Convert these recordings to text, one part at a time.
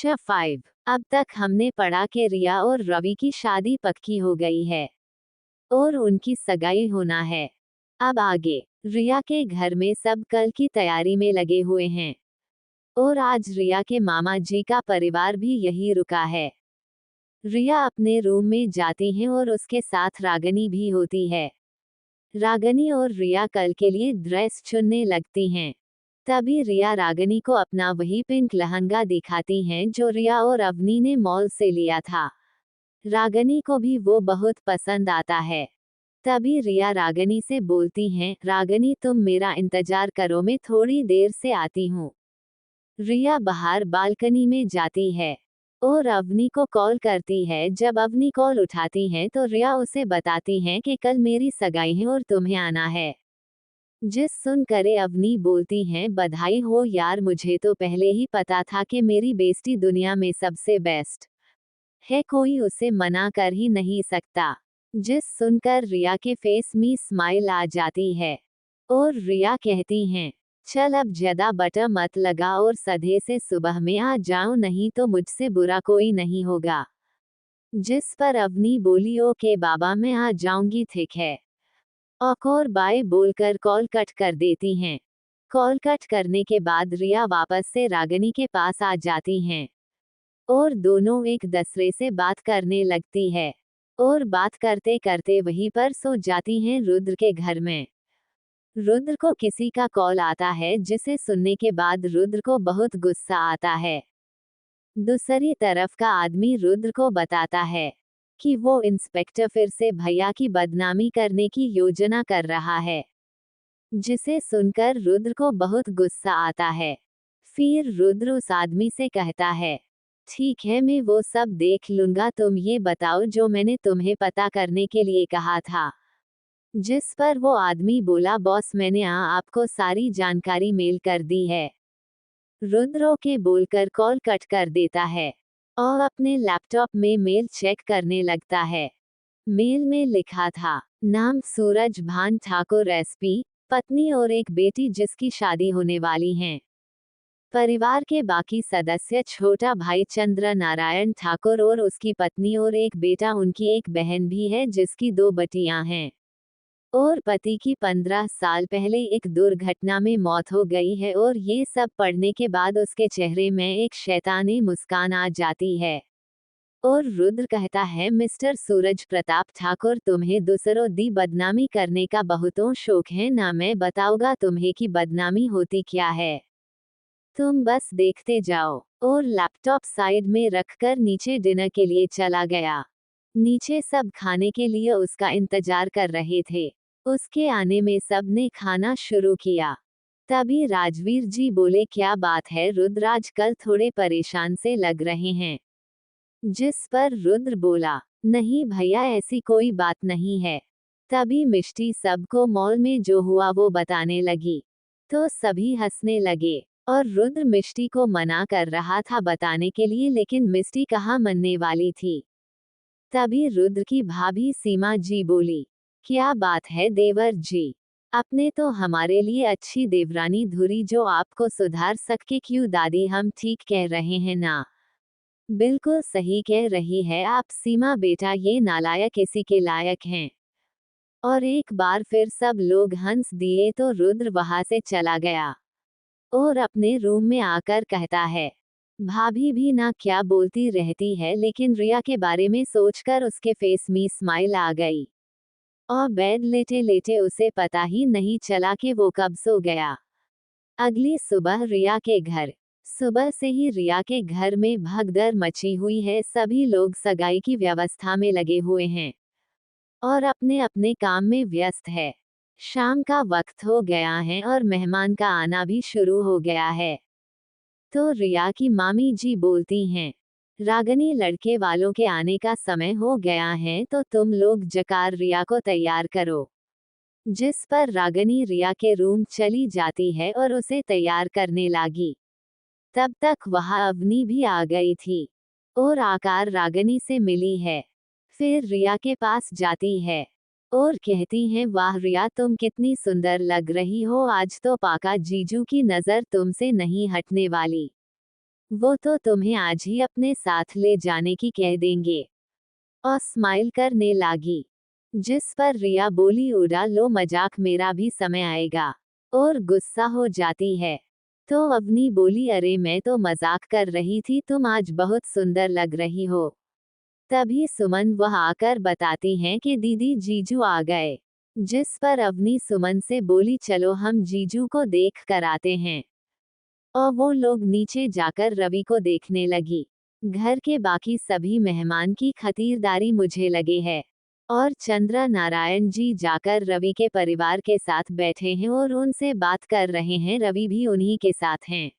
Chapter 5। अब तक हमने पढ़ा कि रिया और रवि की शादी पक्की हो गई है और उनकी सगाई होना है। अब आगे रिया के घर में सब कल की तैयारी में लगे हुए हैं और आज रिया के मामा जी का परिवार भी यही रुका है। रिया अपने रूम में जाती है और उसके साथ रागनी भी होती है। रागनी और रिया कल के लिए ड्रेस चुनने लगती हैं। तभी रिया रागनी को अपना वही पिंक लहंगा दिखाती हैं जो रिया और अवनी ने मॉल से लिया था। रागनी को भी वो बहुत पसंद आता है। तभी रिया रागनी से बोलती हैं, रागनी तुम मेरा इंतजार करो, मैं थोड़ी देर से आती हूँ। रिया बाहर बालकनी में जाती है और अवनी को कॉल करती है। जब अवनी कॉल उठाती है तो रिया उसे बताती हैं कि कल मेरी सगाई है और तुम्हें आना है। जिस सुनकर अवनी बोलती हैं, बधाई हो यार, मुझे तो पहले ही पता था कि मेरी बेस्टी दुनिया में सबसे बेस्ट है, कोई उसे मना कर ही नहीं सकता। जिस सुनकर रिया के फेस में स्माइल आ जाती है और रिया कहती हैं, चल अब ज्यादा बटर मत लगा और सधे से सुबह में आ जाओ, नहीं तो मुझसे बुरा कोई नहीं होगा। जिस पर अवनी बोली, ओके बाबा मैं आ जाऊंगी, ठीक है। और बाय बोलकर कॉल कट कर देती हैं। कॉल कट करने के बाद रिया वापस से रागनी के पास आ जाती हैं और दोनों एक दूसरे से बात करने लगती है और बात करते करते वहीं पर सो जाती हैं रुद्र के घर में। रुद्र को किसी का कॉल आता है जिसे सुनने के बाद रुद्र को बहुत गुस्सा आता है। दूसरी तरफ का आदमी रुद्र को बताता है कि वो इंस्पेक्टर फिर से भैया की बदनामी करने की योजना कर रहा है, जिसे सुनकर रुद्र को बहुत गुस्सा आता है। फिर रुद्र उस आदमी से कहता है, ठीक है मैं वो सब देख लूंगा, तुम ये बताओ जो मैंने तुम्हें पता करने के लिए कहा था। जिस पर वो आदमी बोला, बॉस मैंने आपको सारी जानकारी मेल कर दी है। रुद्र के बोलकर कॉल कट कर देता है और अपने लैपटॉप में मेल चेक करने लगता है। मेल में लिखा था, नाम सूरज भान ठाकुर एसपी, पत्नी और एक बेटी जिसकी शादी होने वाली है। परिवार के बाकी सदस्य छोटा भाई चंद्र नारायण ठाकुर और उसकी पत्नी और एक बेटा, उनकी एक बहन भी है जिसकी 2 बटियां हैं और पति की 15 साल पहले एक दुर्घटना में मौत हो गई है। और ये सब पढ़ने के बाद उसके चेहरे में एक शैतानी मुस्कान आ जाती है और रुद्र कहता है, मिस्टर सूरज प्रताप ठाकुर तुम्हें दूसरों दी बदनामी करने का बहुतों शौक है ना, मैं बताऊंगा तुम्हें कि बदनामी होती क्या है, तुम बस देखते जाओ। और लैपटॉप साइड में रखकर नीचे डिनर के लिए चला गया। नीचे सब खाने के लिए उसका इंतजार कर रहे थे। उसके आने में सब ने खाना शुरू किया। तभी राजवीर जी बोले, क्या बात है रुद्र, आजकल थोड़े परेशान से लग रहे हैं। जिस पर रुद्र बोला, नहीं भैया ऐसी कोई बात नहीं है। तभी मिष्टी सबको मॉल में जो हुआ वो बताने लगी तो सभी हंसने लगे और रुद्र मिष्टी को मना कर रहा था बताने के लिए, लेकिन मिष्टी कहाँ मानने वाली थी। तभी रुद्र की भाभी सीमा जी बोली, क्या बात है देवर जी, आपने तो हमारे लिए अच्छी देवरानी धुरी जो आपको सुधार सके, क्यों दादी हम ठीक कह रहे हैं ना। बिल्कुल सही कह रही है आप सीमा बेटा, ये नालायक इसी के लायक हैं। और एक बार फिर सब लोग हंस दिए तो रुद्र वहां से चला गया और अपने रूम में आकर कहता है, भाभी भी ना क्या बोलती रहती है, लेकिन रिया के बारे में सोचकर उसके फेस में स्माइल आ गई और बेड लेटे लेटे उसे पता ही नहीं चला कि वो कब सो गया। अगली सुबह रिया के घर। सुबह से ही रिया के घर में भगदड़ मची हुई है, सभी लोग सगाई की व्यवस्था में लगे हुए हैं और अपने अपने काम में व्यस्त है। शाम का वक्त हो गया है और मेहमान का आना भी शुरू हो गया है। तो रिया की मामी जी बोलती हैं, रागनी लड़के वालों के आने का समय हो गया है तो तुम लोग जकार रिया को तैयार करो। जिस पर रागनी रिया के रूम चली जाती है और उसे तैयार करने लगी। तब तक वहां अवनी भी आ गई थी और आकार रागनी से मिली है। फिर रिया के पास जाती है और कहती हैं, वाह रिया तुम कितनी सुंदर लग रही हो, आज तो पाका जीजू की नजर तुमसे नहीं हटने वाली। वो तो तुम्हें आज ही अपने साथ ले जाने की कह देंगे। और स्माइल करने लागी। जिस पर रिया बोली, उड़ा लो मजाक, मेरा भी समय आएगा। और गुस्सा हो जाती है। तो अवनी बोली, अरे मैं तो मजाक कर रही थी, तुम आज बहुत सुंदर लग रही हो। तभी सुमन वह आकर बताती हैं कि दीदी जीजू आ गए। जिस पर अवनी सुमन से बोली, चलो हम जीजू को देख कर आते हैं। और वो लोग नीचे जाकर रवि को देखने लगी। घर के बाकी सभी मेहमान की खातिरदारी मुझे लगे है। और चंद्रा नारायण जी जाकर रवि के परिवार के साथ बैठे हैं और उनसे बात कर रहे हैं, रवि भी उन्हीं के साथ हैं।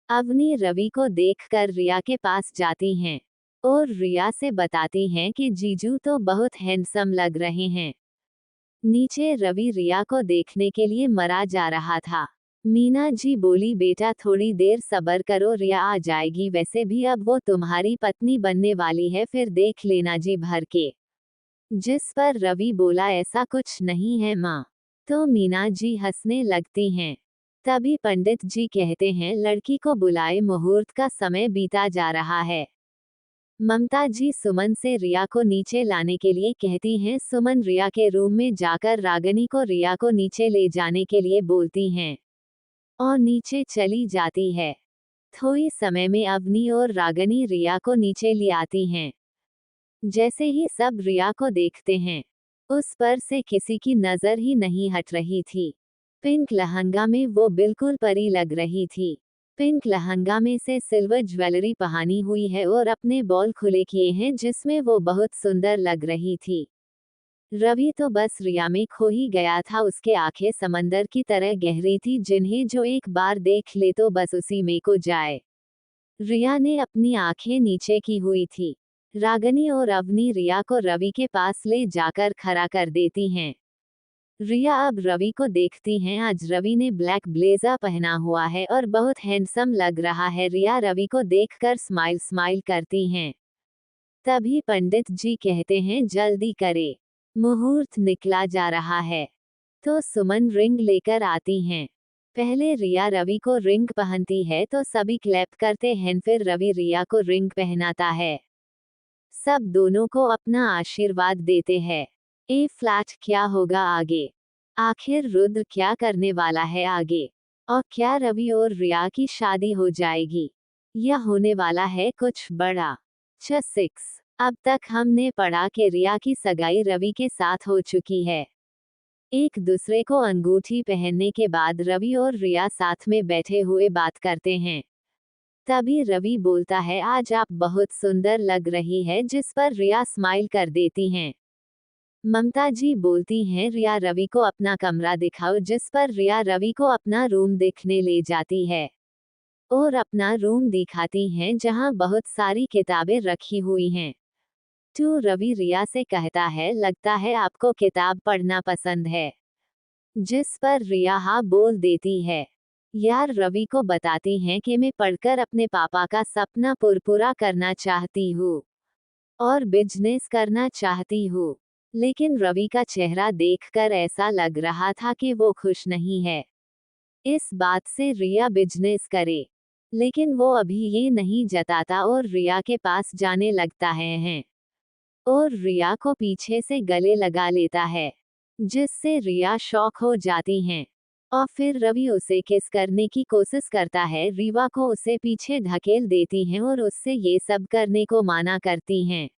अवनी रवि को देखकर रिया के पास जाती हैं। और रिया से बताती हैं कि जीजू तो बहुत हैंडसम लग रहे हैं। नीचे रवि रिया को देखने के लिए मरा जा रहा था। मीना जी बोली, बेटा थोड़ी देर सब्र करो, रिया आ जाएगी, वैसे भी अब वो तुम्हारी पत्नी बनने वाली है, फिर देख लेना जी भर के। जिस पर रवि बोला, ऐसा कुछ नहीं है माँ। तो मीना जी हंसने लगती हैं। तभी पंडित जी कहते हैं, लड़की को बुलाए, मुहूर्त का समय बीता जा रहा है। ममता जी सुमन से रिया को नीचे लाने के लिए कहती हैं। सुमन रिया के रूम में जाकर रागिनी को रिया को नीचे ले जाने के लिए बोलती हैं। और नीचे चली जाती है। थोड़ी समय में अवनी और रागिनी रिया को नीचे ले आती हैं। जैसे ही सब रिया को देखते हैं, उस पर से किसी की नजर ही नहीं हट रही थी। पिंक लहंगा में वो बिल्कुल परी लग रही थी। पिंक लहंगा में से सिल्वर ज्वेलरी पहनी हुई है और अपने बॉल खुले किए हैं, जिसमें वो बहुत सुंदर लग रही थी। रवि तो बस रिया में खो ही गया था। उसके आंखें समंदर की तरह गहरी थी, जिन्हें जो एक बार देख ले तो बस उसी में खो जाए। रिया ने अपनी आंखें नीचे की हुई थी। रागिनी और अवनी रिया को रवि के पास ले जाकर खड़ा कर देती हैं। रिया अब रवि को देखती हैं। आज रवि ने ब्लैक ब्लेजर पहना हुआ है और बहुत हैंडसम लग रहा है। रिया रवि को देखकर स्माइल स्माइल करती हैं। तभी पंडित जी कहते हैं, जल्दी करे, मुहूर्त निकला जा रहा है। तो सुमन रिंग लेकर आती हैं। पहले रिया रवि को रिंग पहनती है तो सभी क्लैप करते हैं, फिर रवि रिया को रिंग पहनाता है। सब दोनों को अपना आशीर्वाद देते हैं। ए फ्लैट, क्या होगा आगे? आखिर रुद्र क्या करने वाला है आगे? और क्या रवि और रिया की शादी हो जाएगी या होने वाला है कुछ बड़ा? 6 अब तक हमने पढ़ा कि रिया की सगाई रवि के साथ हो चुकी है। एक दूसरे को अंगूठी पहनने के बाद रवि और रिया साथ में बैठे हुए बात करते हैं। तभी रवि बोलता है, आज आप बहुत सुंदर लग रही है, जिस पर रिया स्माइल कर देती हैं। ममता जी बोलती हैं, रिया रवि को अपना कमरा दिखाओ, जिस पर रिया रवि को अपना रूम देखने ले जाती है। और अपना रूम दिखाती हैं, जहां बहुत सारी किताबें रखी हुई हैं। तो रवि रिया से कहता है, लगता है आपको किताब पढ़ना पसंद है। जिस पर रिया हाँ बोल देती है। यार रवि को बताती हैं कि मैं पढ़कर अपने पापा का सपना पूरा करना चाहती हूँ और बिजनेस करना चाहती हूँ। लेकिन रवि का चेहरा देखकर ऐसा लग रहा था कि वो खुश नहीं है इस बात से रिया बिजनेस करे। लेकिन वो अभी ये नहीं जताता और रिया के पास जाने लगता है और रिया को पीछे से गले लगा लेता है, जिससे रिया शॉक हो जाती हैं। और फिर रवि उसे किस करने की कोशिश करता है। रीवा को उसे पीछे धकेल देती हैं और उससे ये सब करने को माना करती हैं।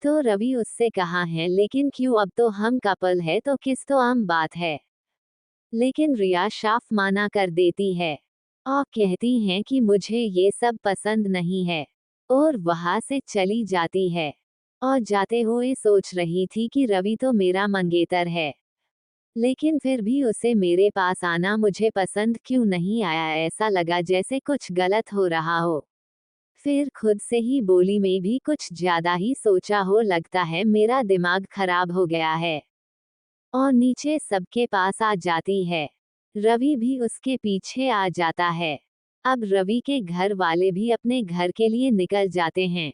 तो रवि उससे कहा है, लेकिन क्यों, अब तो हम कपल है तो किस, तो आम बात है। लेकिन रिया साफ माना कर देती है और कहती हैं कि मुझे ये सब पसंद नहीं है, और वहां से चली जाती है। और जाते हुए सोच रही थी कि रवि तो मेरा मंगेतर है, लेकिन फिर भी उसे मेरे पास आना मुझे पसंद क्यों नहीं आया। ऐसा लगा जैसे कुछ गलत हो रहा हो। फिर खुद से ही बोली, मैं भी कुछ ज्यादा ही सोचा हो, लगता है मेरा दिमाग खराब हो गया है। और नीचे सबके पास आ जाती है। रवि भी उसके पीछे आ जाता है। अब रवि के घर वाले भी अपने घर के लिए निकल जाते हैं।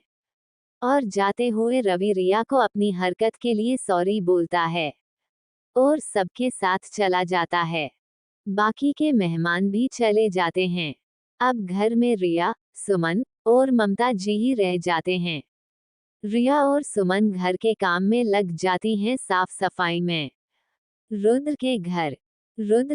और जाते हुए रवि रिया को अपनी हरकत के लिए सॉरी बोलता है और सबके साथ चला जाता है। बाकी के मेहमान भी चले जाते हैं। अब घर में रिया, सुमन और ममता जी ही रह जाते हैं। रिया और सुमन घर के काम में लग जाती हैं, साफ सफाई में। रुद्र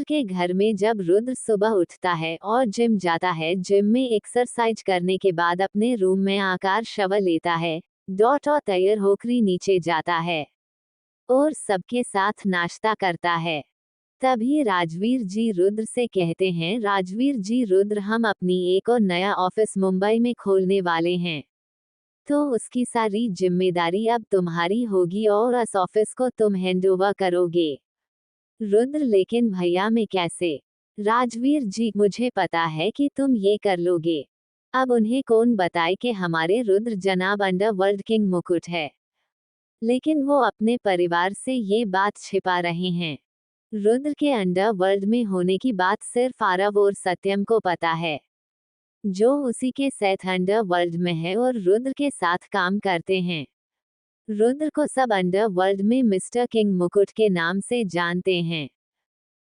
के घर में जब रुद्र सुबह उठता है और जिम जाता है, जिम में एक्सरसाइज करने के बाद अपने रूम में आकर शवर लेता है, डॉट और तैयार होकर नीचे जाता है और सबके साथ नाश्ता करता है। तभी राजवीर जी रुद्र से कहते हैं, राजवीर जी रुद्र, हम अपनी एक और नया ऑफिस मुंबई में खोलने वाले हैं, तो उसकी सारी जिम्मेदारी अब तुम्हारी होगी और इस ऑफिस को तुम हैंडओवर करोगे। रुद्र, लेकिन भैया मैं कैसे? राजवीर जी, मुझे पता है कि तुम ये कर लोगे। अब उन्हें कौन बताए कि हमारे रुद्र जनाब अंडरवर्ल्ड किंग मुकुट है, लेकिन वो अपने परिवार से ये बात छिपा रहे हैं। रुद्र के अंडरवर्ल्ड में होने की बात सिर्फ आरव और सत्यम को पता है, जो उसी के साथ अंडरवर्ल्ड में है और रुद्र के साथ काम करते हैं। रुद्र को सब अंडरवर्ल्ड में मिस्टर किंग मुकुट के नाम से जानते हैं।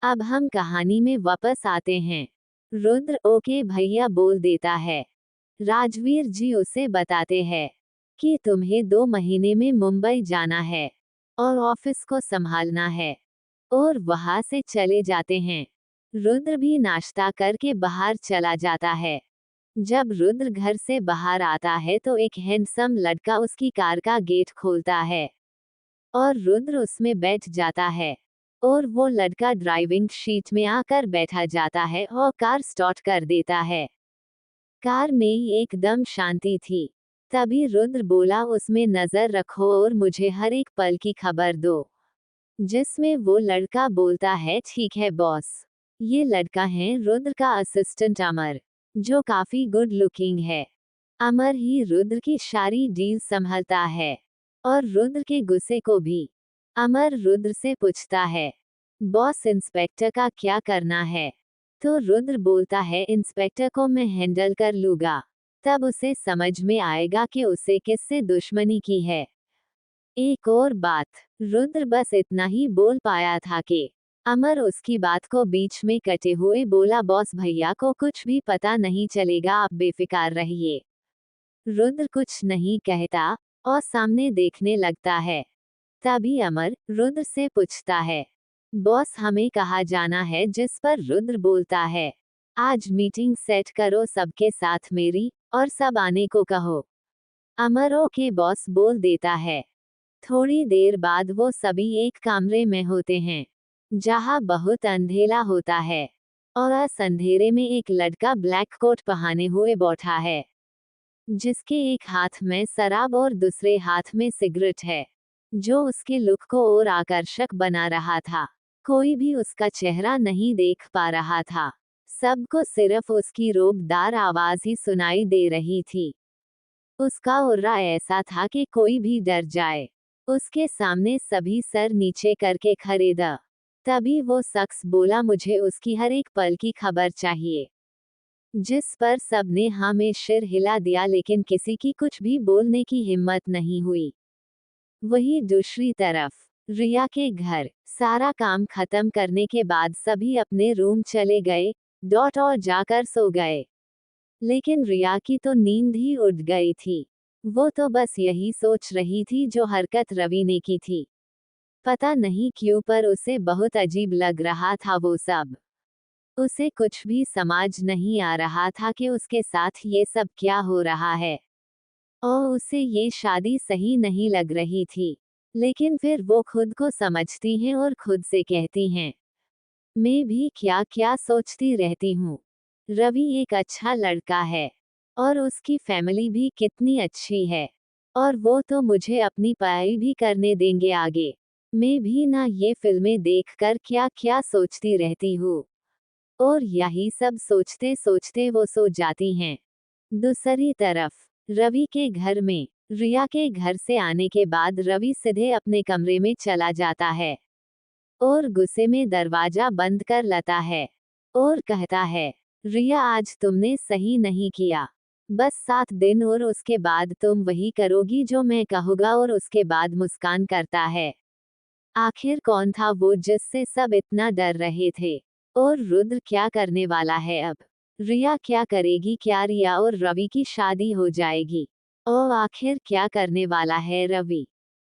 अब हम कहानी में वापस आते हैं। रुद्र ओके भैया बोल देता है। राजवीर जी उसे बताते हैं कि तुम्हें 2 महीने में मुंबई जाना है और ऑफिस को संभालना है, और वहां से चले जाते हैं। रुद्र भी नाश्ता करके बाहर चला जाता है। जब रुद्र घर से बाहर आता है तो एक हैंडसम लड़का उसकी कार का गेट खोलता है और रुद्र उसमें बैठ जाता है, और वो लड़का ड्राइविंग सीट में आकर बैठा जाता है और कार स्टार्ट कर देता है। कार में एकदम शांति थी। तभी रुद्र बोला, उसमें नजर रखो और मुझे हर एक पल की खबर दो। जिसमें वो लड़का बोलता है, ठीक है बॉस। ये लड़का है रुद्र का असिस्टेंट अमर, जो काफी गुड लुकिंग है। अमर ही रुद्र की सारी डील संभालता है और रुद्र के गुस्से को भी। अमर रुद्र से पूछता है, बॉस इंस्पेक्टर का क्या करना है? तो रुद्र बोलता है, इंस्पेक्टर को मैं हैंडल कर लूंगा। तब उसे समझ में आएगा कि उसे किससे दुश्मनी की है। एक और बात, रुद्र बस इतना ही बोल पाया था कि अमर उसकी बात को बीच में कटे हुए बोला, बॉस भैया को कुछ भी पता नहीं चलेगा, आप बेफिक्र रहिए। रुद्र कुछ नहीं कहता और सामने देखने लगता है। तभी अमर रुद्र से पूछता है, बॉस हमें कहाँ जाना है? जिस पर रुद्र बोलता है, आज मीटिंग सेट करो सबके साथ मेरी, और सब आने को कहो। अमर ओके बॉस बोल देता है। थोड़ी देर बाद वो सभी एक कमरे में होते हैं, जहाँ बहुत अंधेरा होता है, और इस अंधेरे में एक लड़का ब्लैक कोट पहने हुए बैठा है, जिसके एक हाथ में शराब और दूसरे हाथ में सिगरेट है, जो उसके लुक को और आकर्षक बना रहा था। कोई भी उसका चेहरा नहीं देख पा रहा था, सबको सिर्फ उसकी रोबदार आवाज ही सुनाई दे रही थी। उसका उर्रा ऐसा था कि कोई भी डर जाए। उसके सामने सभी सर नीचे करके खड़े थे। तभी वो शख्स बोला, मुझे उसकी हर एक पल की खबर चाहिए। जिस पर सबने हाँ में सिर हिला दिया, लेकिन किसी की कुछ भी बोलने की हिम्मत नहीं हुई। वही दूसरी तरफ रिया के घर सारा काम खत्म करने के बाद सभी अपने रूम चले गए, डॉट और जाकर सो गए। लेकिन रिया की तो नींद ही उड़ गई थी। वो तो बस यही सोच रही थी जो हरकत रवि ने की थी। पता नहीं क्यों, पर उसे बहुत अजीब लग रहा था वो सब। उसे कुछ भी समझ नहीं आ रहा था कि उसके साथ ये सब क्या हो रहा है, और उसे ये शादी सही नहीं लग रही थी। लेकिन फिर वो खुद को समझती हैं और खुद से कहती हैं, मैं भी क्या क्या सोचती रहती हूँ। रवि एक अच्छा लड़का है, और उसकी फैमिली भी कितनी अच्छी है, और वो तो मुझे अपनी पढ़ाई भी करने देंगे आगे। मैं भी ना ये फिल्में देखकर क्या क्या सोचती रहती हूँ। और यही सब सोचते सोचते वो सो जाती हैं। दूसरी तरफ रवि के घर में रिया के घर से आने के बाद रवि सीधे अपने कमरे में चला जाता है और गुस्से में दरवाजा बंद कर लेता है और कहता है, रिया आज तुमने सही नहीं किया। बस 7 दिन और उसके बाद तुम वही करोगी जो मैं कहूँगा। और उसके बाद मुस्कान करता है। आखिर कौन था वो जिससे सब इतना डर रहे थे? और रुद्र क्या करने वाला है अब? रिया क्या करेगी? क्या रिया और रवि की शादी हो जाएगी? और आखिर क्या करने वाला है रवि?